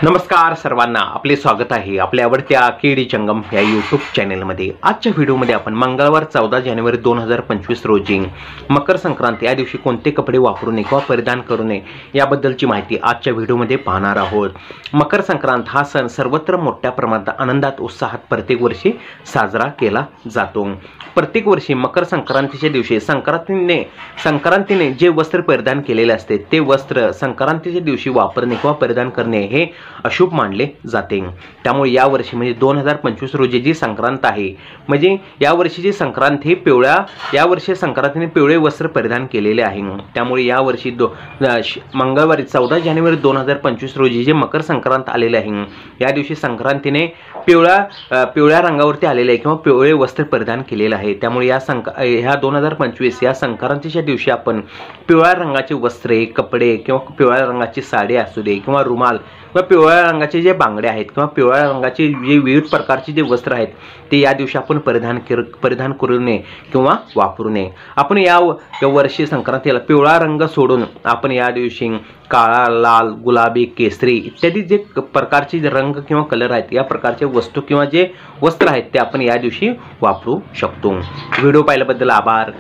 नमस्कार सर्वांना, आपले स्वागत आहे आपल्या आवडत्या केडी चंगम या यूट्यूब चॅनलमध्ये। आजच्या व्हिडिओमध्ये आपण मंगळवार 14 जानेवारी 2025 रोजी मकर संक्रांत या दिवशी कोणते कपडे वापरू नये किंवा परिधान करू नये याबद्दलची माहिती आजच्या व्हिडिओमध्ये पाहणार आहोत। मकर संक्रांत हा सण सर्वत्र मोठ्या प्रमाणात आनंदात उत्साहात प्रत्येक वर्षी साजरा केला जातो। प्रत्येक वर्षी मकर संक्रांतीच्या दिवशी संक्रांतीने जे वस्त्र परिधान केलेले असते ते वस्त्र संक्रांतीच्या दिवशी वापरणे किंवा परिधान करणे हे अशुभ मानले जाते। त्यामुळे या वर्षी म्हणजे 2025 रोजी जी संक्रांत आहे, म्हणजे या वर्षीची संक्रांत ही या वर्षी संक्रांतीने पिवळे वस्त्र परिधान केलेले आहे। त्यामुळे या वर्षी मंगळवारी 14 जानेवारी 2025 रोजी जे मकर संक्रांत आलेले आहे, या दिवशी संक्रांतीने पिवळ्या रंगावरती आलेले आहे किंवा पिवळे वस्त्र परिधान केलेले आहे। त्यामुळे ह्या 2025 या संक्रांतीच्या दिवशी आपण पिवळ्या रंगाचे वस्त्रे, कपडे किंवा पिवळ्या रंगाची साडी असू दे किंवा रुमाल किंवा पिवळ्या रंगाचे जे बांगडे आहेत किंवा पिवळ्या रंगाचे जे विविध प्रकारचे जे वस्त्र आहेत ते या दिवशी आपण परिधान करू नये किंवा वापरू नये। आपण या वर्षी संक्रांतीला पिवळा रंग सोडून आपण या दिवशी काळा, लाल, गुलाबी, केसरी इत्यादी जे प्रकारचे रंग किंवा कलर आहेत या प्रकारचे वस्तू किंवा जे वस्त्र आहेत ते आपण या दिवशी वापरू शकतो। व्हिडिओ पाहिल्याबद्दल आभार।